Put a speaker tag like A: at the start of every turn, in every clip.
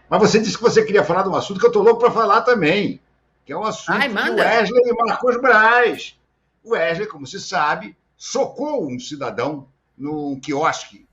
A: Mas você disse que você queria falar de um assunto que eu estou louco para falar também, que é o
B: Ai,
A: assunto de
B: manda.
A: Wesley e Marcos Braz. O Wesley, como se sabe, socou um cidadão num quiosque,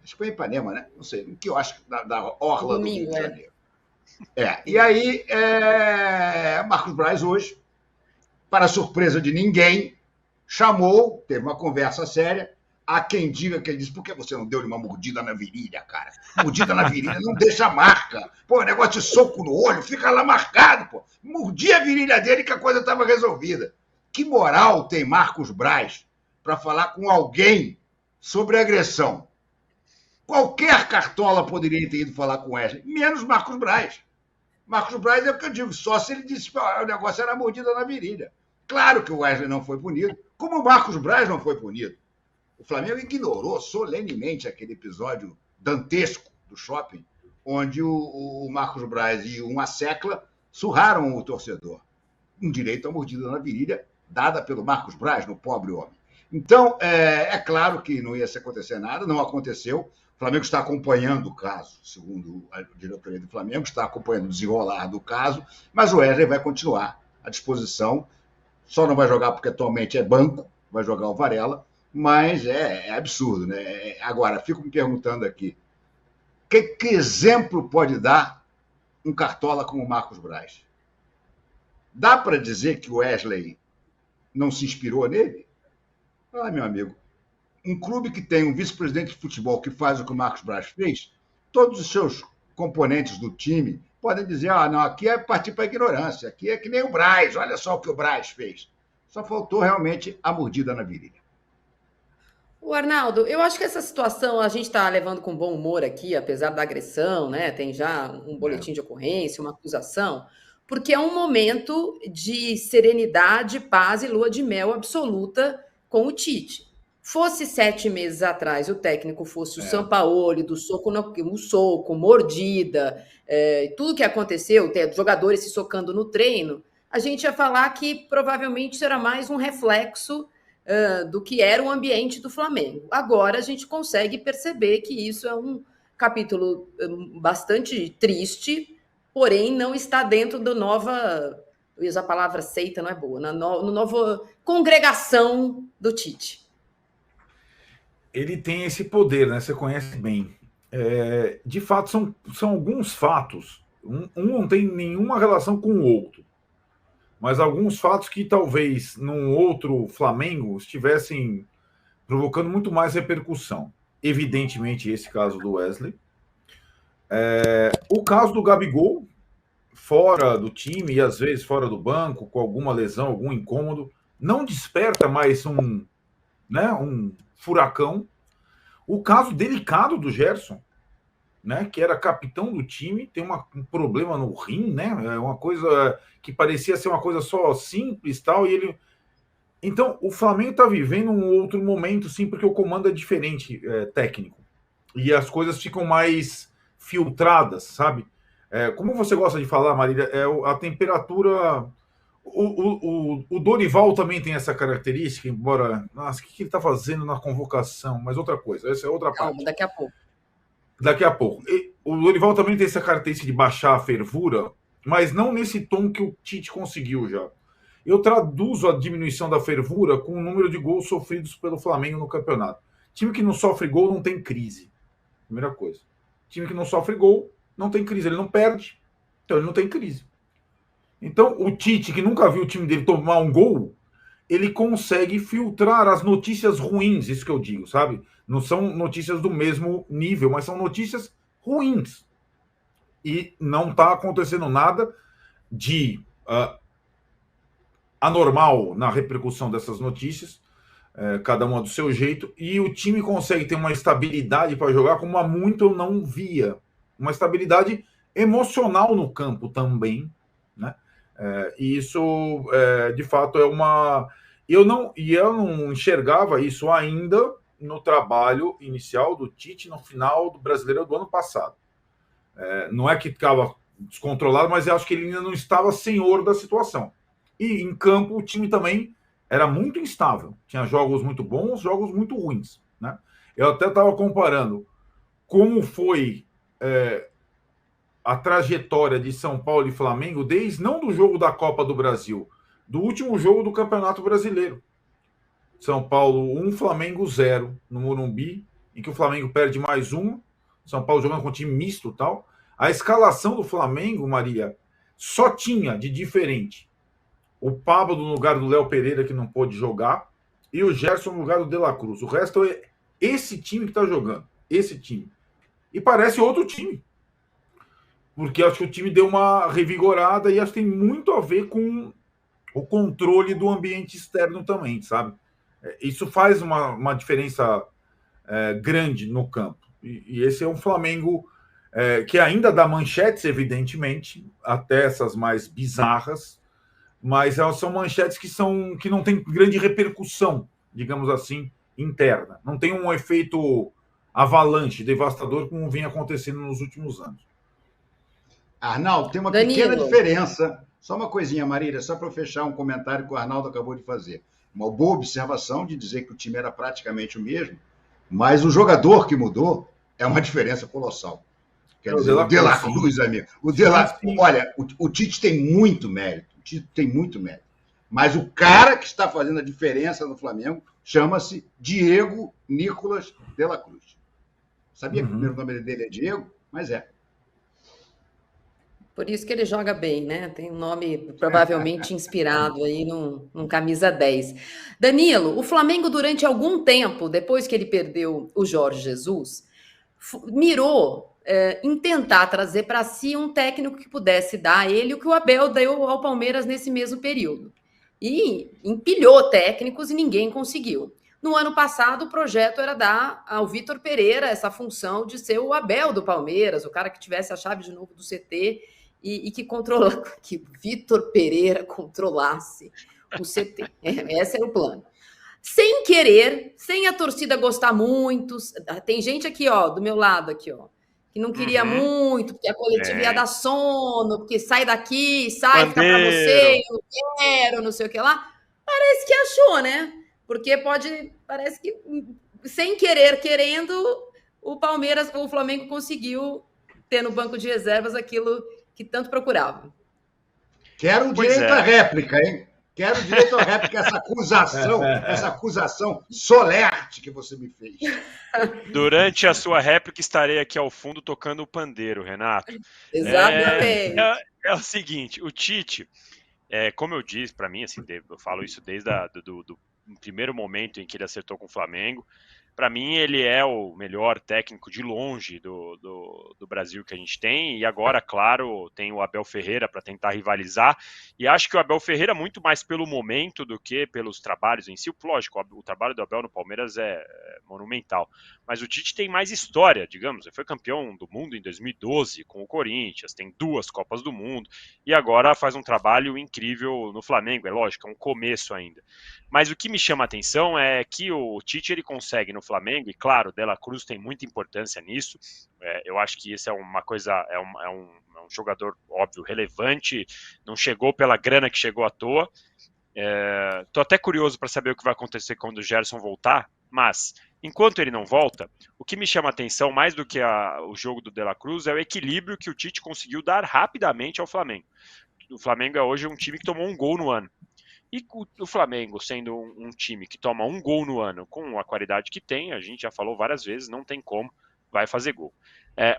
A: acho que foi em Ipanema, né? Não sei, um quiosque da Orla do Rio
B: Domingo,
A: de
B: é.
A: Janeiro. E aí, Marcos Braz hoje, para surpresa de ninguém, chamou, teve uma conversa séria. Há quem diga que ele disse: por que você não deu-lhe uma mordida na virilha, cara? Mordida na virilha não deixa marca. Pô, negócio de soco no olho, fica lá marcado, pô. Mordi a virilha dele que a coisa estava resolvida. Que moral tem Marcos Braz para falar com alguém sobre agressão? Qualquer cartola poderia ter ido falar com Wesley, menos Marcos Braz. Marcos Braz é o que eu digo, só se ele disse que o negócio era mordida na virilha. Claro que o Wesley não foi punido, como o Marcos Braz não foi punido. O Flamengo ignorou solenemente aquele episódio dantesco do shopping, onde o Marcos Braz e uma secla surraram o torcedor. Um direito à mordida na virilha dada pelo Marcos Braz, no pobre homem. Então, é claro que não ia se acontecer nada, não aconteceu. O Flamengo está acompanhando o caso, segundo a diretoria do Flamengo, está acompanhando o desenrolar do caso, mas o Wesley vai continuar à disposição. Só não vai jogar porque atualmente é banco, vai jogar o Varela, mas é absurdo, né? Agora, fico me perguntando aqui, que exemplo pode dar um cartola como o Marcos Braz? Dá para dizer que o Wesley não se inspirou nele? Ah, meu amigo, um clube que tem um vice-presidente de futebol que faz o que o Marcos Braz fez, todos os seus componentes do time podem dizer: ah, não, aqui é partir para a ignorância, aqui é que nem o Braz, olha só o que o Braz fez. Só faltou realmente a mordida na virilha.
B: O Arnaldo, eu acho que essa situação a gente está levando com bom humor aqui, apesar da agressão, né? Tem já um
A: É.
B: boletim de ocorrência, uma acusação, porque é um momento de serenidade, paz e lua de mel absoluta com o Tite. Fosse 7 meses atrás, o técnico fosse o
A: É.
B: Sampaoli, do soco, no, soco, mordida, tudo que aconteceu, jogadores se socando no treino, a gente ia falar que provavelmente será mais um reflexo do que era o ambiente do Flamengo. Agora a gente consegue perceber que isso é um capítulo bastante triste, porém não está dentro da nova, eu ia usar a palavra seita, não é boa, no nova congregação do Tite.
C: Ele tem esse poder, né? Você conhece bem. De fato, são alguns fatos. Um não tem nenhuma relação com o outro. Mas alguns fatos que talvez num outro Flamengo estivessem provocando muito mais repercussão. Evidentemente, esse caso do Wesley. O caso do Gabigol, fora do time e às vezes fora do banco, com alguma lesão, algum incômodo, não desperta mais um furacão. O caso delicado do Gerson, né, que era capitão do time, tem um problema no rim, né? É uma coisa que parecia ser uma coisa só simples, tal, e ele. Então, o Flamengo está vivendo um outro momento, sim, porque o comando é diferente, técnico. E as coisas ficam mais filtradas, sabe? Como você gosta de falar, Marília, a temperatura. O Dorival também tem essa característica, embora. Nossa, o que ele está fazendo na convocação? Mas outra coisa, essa é outra
B: Calma,
C: parte.
B: daqui a pouco.
C: Daqui a pouco. O Dorival também tem essa característica de baixar a fervura, mas não nesse tom que o Tite conseguiu já. Eu traduzo a diminuição da fervura com o número de gols sofridos pelo Flamengo no campeonato. Time que não sofre gol não tem crise. Primeira coisa. Time que não sofre gol não tem crise. Ele não perde, então ele não tem crise. Então o Tite, que nunca viu o time dele tomar um gol, ele consegue filtrar as notícias ruins, isso que eu digo, sabe? Não são notícias do mesmo nível, mas são notícias ruins. E não está acontecendo nada de anormal na repercussão dessas notícias, cada uma do seu jeito, e o time consegue ter uma estabilidade para jogar como há muito eu não via. Uma estabilidade emocional no campo também, né? E isso, de fato, é uma... Eu não enxergava isso ainda no trabalho inicial do Tite no final do Brasileiro do ano passado. Não é que ficava descontrolado, mas eu acho que ele ainda não estava senhor da situação. E em campo o time também era muito instável. Tinha jogos muito bons, jogos muito ruins, né? Eu até estava comparando como foi a trajetória de São Paulo e Flamengo desde não do jogo da Copa do Brasil, do último jogo do Campeonato Brasileiro. São Paulo 1, Flamengo 0 no Morumbi, em que o Flamengo perde mais um, São Paulo jogando com time misto e tal. A escalação do Flamengo, Maria, só tinha de diferente o Pablo no lugar do Léo Pereira, que não pôde jogar, e o Gerson no lugar do De La Cruz. O resto é esse time que está jogando, esse time. E parece outro time. Porque acho que o time deu uma revigorada e acho que tem muito a ver com o controle do ambiente externo também, sabe? Isso faz uma diferença grande no campo. E esse é um Flamengo que ainda dá manchetes, evidentemente, até essas mais bizarras, mas são manchetes que não têm grande repercussão, digamos assim, interna. Não tem um efeito avalanche, devastador, como vem acontecendo nos últimos anos.
A: Arnaldo, tem uma
B: Danilo.
A: pequena diferença. Só uma coisinha, Marília, só para fechar um comentário que o Arnaldo acabou de fazer. Uma boa observação de dizer que o time era praticamente o mesmo, mas o jogador que mudou é uma diferença colossal. Quer dizer, o De La Cruz, amigo. Olha, o Tite tem muito mérito. O Tite tem muito mérito. Mas o cara que está fazendo a diferença no Flamengo chama-se Diego Nicolas De La Cruz. Sabia que o primeiro nome dele é Diego? Mas é.
B: Por isso que ele joga bem, né? Tem um nome provavelmente inspirado aí num camisa 10. Danilo, o Flamengo durante algum tempo, depois que ele perdeu o Jorge Jesus, mirou em tentar trazer para si um técnico que pudesse dar a ele o que o Abel deu ao Palmeiras nesse mesmo período. E empilhou técnicos e ninguém conseguiu. No ano passado, o projeto era dar ao Vitor Pereira essa função de ser o Abel do Palmeiras, o cara que tivesse a chave de novo do CT e que Vitor Pereira controlasse o CT. Esse era o plano. Sem querer, sem a torcida gostar muito. Tem gente aqui, ó, do meu lado aqui, ó, que não queria muito, porque a coletiva ia dar sono, porque sai daqui, sai, fica para você, eu não quero, não sei o que lá. Parece que achou, né? Porque parece que sem querer, querendo, o Flamengo conseguiu ter no banco de reservas aquilo que tanto procurava.
A: Quero direito à réplica, hein? Quero direito à réplica, essa acusação solerte que você me fez.
D: Durante a sua réplica, estarei aqui ao fundo tocando o pandeiro, Renato.
B: Exatamente.
D: É o seguinte, o Tite, como eu disse, para mim, assim, eu falo isso desde do primeiro momento em que ele acertou com o Flamengo. Para mim, ele é o melhor técnico de longe do Brasil que a gente tem. E agora, claro, tem o Abel Ferreira para tentar rivalizar. E acho que o Abel Ferreira, muito mais pelo momento do que pelos trabalhos em si. Lógico, o trabalho do Abel no Palmeiras é monumental. Mas o Tite tem mais história, digamos. Ele foi campeão do mundo em 2012 com o Corinthians, tem 2 Copas do Mundo. E agora faz um trabalho incrível no Flamengo. É lógico, é um começo ainda. Mas o que me chama a atenção é que o Tite ele consegue no Flamengo, e claro, o De La Cruz tem muita importância nisso. Eu acho que isso é uma coisa, é um jogador, óbvio, relevante, não chegou pela grana que chegou à toa. Tô até curioso para saber o que vai acontecer quando o Gerson voltar, mas enquanto ele não volta, o que me chama a atenção mais do que o jogo do De La Cruz é o equilíbrio que o Tite conseguiu dar rapidamente ao Flamengo. O Flamengo é hoje um time que tomou um gol no ano. E o Flamengo, sendo um time que toma um gol no ano com a qualidade que tem, a gente já falou várias vezes, não tem como, vai fazer gol.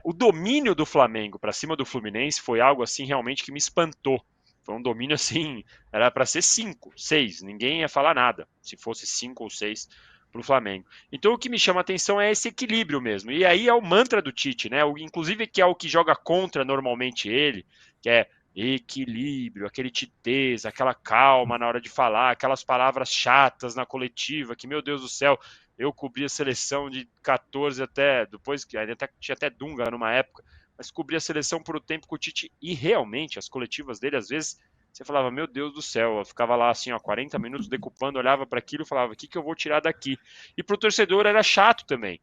D: O domínio do Flamengo para cima do Fluminense foi algo assim realmente que me espantou. Foi um domínio assim, era para ser 5, 6, ninguém ia falar nada, se fosse 5 ou 6 para o Flamengo. Então o que me chama a atenção é esse equilíbrio mesmo. E aí é o mantra do Tite, né? Inclusive que é o que joga contra normalmente ele, que é equilíbrio, aquele titez, aquela calma na hora de falar, aquelas palavras chatas na coletiva, que, meu Deus do céu, eu cobri a seleção de 14 até, depois que tinha até Dunga numa época, mas cobri a seleção por um tempo com o Tite, e realmente, as coletivas dele, às vezes, você falava, meu Deus do céu, eu ficava lá assim, ó, 40 minutos decupando, olhava para aquilo e falava, o que eu vou tirar daqui? E pro torcedor era chato também,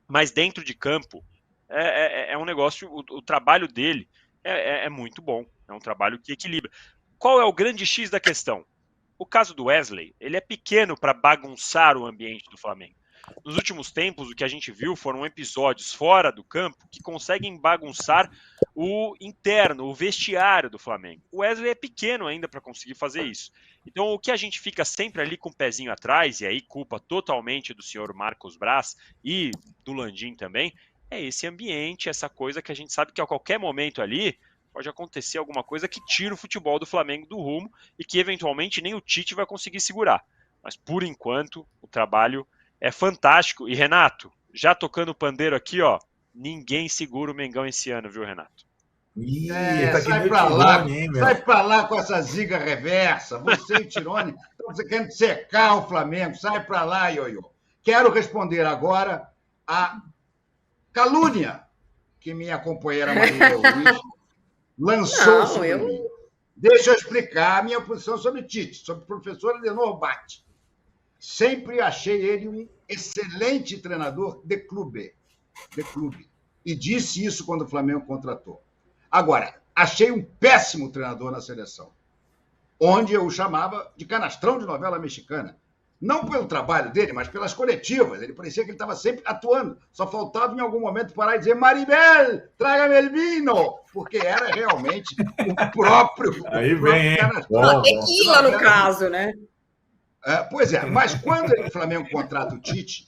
D: mas dentro de campo, é um negócio, o trabalho dele é muito bom, é um trabalho que equilibra. Qual é o grande X da questão? O caso do Wesley, ele é pequeno para bagunçar o ambiente do Flamengo. nos últimos tempos, o que a gente viu foram episódios fora do campo que conseguem bagunçar o interno, o vestiário do Flamengo. O Wesley é pequeno ainda para conseguir fazer isso. Então, o que a gente fica sempre ali com o pezinho atrás, e aí culpa totalmente do senhor Marcos Braz e do Landim também, é esse ambiente, essa coisa que a gente sabe que a qualquer momento ali pode acontecer alguma coisa que tira o futebol do Flamengo do rumo e que eventualmente nem o Tite vai conseguir segurar. Mas por enquanto o trabalho é fantástico. E Renato, já tocando o pandeiro aqui, ó, ninguém segura o Mengão esse ano, viu, Renato?
C: Tá
A: sai pra lá com essa ziga reversa. Você e Tirone estão querendo secar o Flamengo. Sai pra lá, Ioiô. Quero responder agora a calúnia que minha companheira Maria Luiz lançou sobre mim. Deixa eu explicar a minha posição sobre Tite, sobre o professor Adenor Batti. Sempre achei ele um excelente treinador de clube. E disse isso quando o Flamengo contratou. Agora, achei um péssimo treinador na seleção, onde eu o chamava de canastrão de novela mexicana. Não pelo trabalho dele, mas pelas coletivas. Ele parecia que ele estava sempre atuando. Só faltava em algum momento parar e dizer Maribel, traga-me el vino, porque era realmente o próprio...
C: Aí vem, hein?
B: Tequila, no caso, né?
A: Pois é, mas quando o Flamengo contrata o Tite,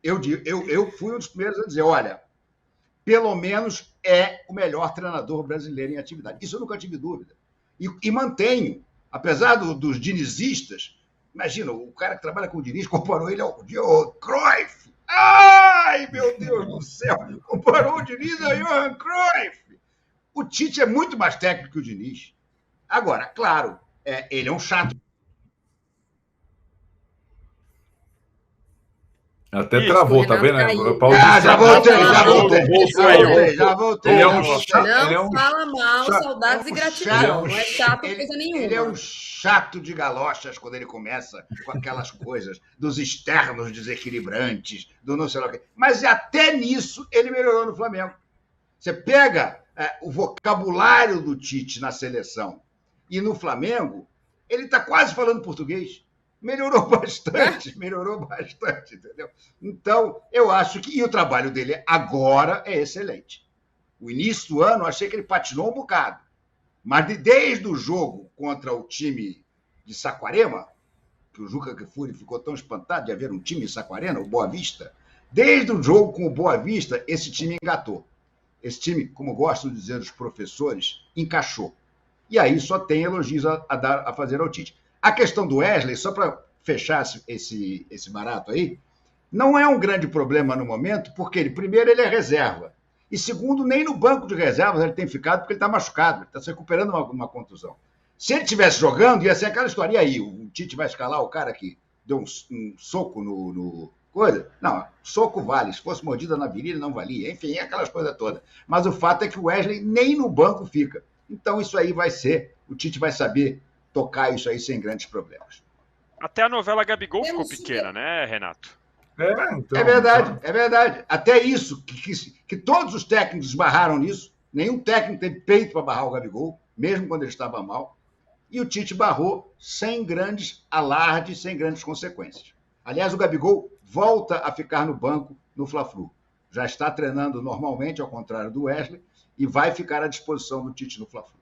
A: eu fui um dos primeiros a dizer, olha, pelo menos é o melhor treinador brasileiro em atividade. Isso eu nunca tive dúvida. E mantenho, apesar dos dinizistas. Imagina, o cara que trabalha com o Diniz comparou ele ao Cruyff. Ai, meu Deus do céu! Comparou o Diniz ao Johan Cruyff. O Tite é muito mais técnico que o Diniz. Agora, claro, ele é um chato.
C: Até travou, tá vendo?
A: Já voltei.
C: Ele é um chato.
B: Não fala mal, saudades e gratidão. Não é chato coisa nenhuma.
A: Ele é um chato de galochas quando ele começa com aquelas coisas dos externos desequilibrantes, do não sei lá o quê. Mas até nisso ele melhorou no Flamengo. Você pega o vocabulário do Tite na seleção e no Flamengo, ele está quase falando português. Melhorou bastante, entendeu? Então, eu acho que... E o trabalho dele agora é excelente. O início do ano, eu achei que ele patinou um bocado. Mas desde o jogo contra o time de Saquarema, que o Juca Kfouri ficou tão espantado de haver um time em Saquarema, o Boa Vista, desde o jogo com o Boa Vista, esse time engatou. Esse time, como gostam de dizer os professores, encaixou. E aí só tem elogios a fazer ao Tite. A questão do Wesley, só para fechar esse barato aí, não é um grande problema no momento, porque primeiro, ele é reserva. E segundo, nem no banco de reservas ele tem ficado, porque ele está machucado, ele está se recuperando uma contusão. Se ele estivesse jogando, ia ser aquela história. E aí, o Tite vai escalar o cara que deu um soco no coisa? Não, soco vale. Se fosse mordida na virilha, não valia. Enfim, aquelas coisas todas. Mas o fato é que o Wesley nem no banco fica. Então, isso aí o Tite vai saber tocar isso aí sem grandes problemas.
D: Até a novela Gabigol ficou pequena, né, Renato?
A: Então, é verdade. Até isso, que todos os técnicos esbarraram nisso. Nenhum técnico teve peito para barrar o Gabigol, mesmo quando ele estava mal. E o Tite barrou sem grandes alardes, sem grandes consequências. Aliás, o Gabigol volta a ficar no banco no Fla-Flu. Já está treinando normalmente, ao contrário do Wesley, e vai ficar à disposição do Tite no Fla-Flu.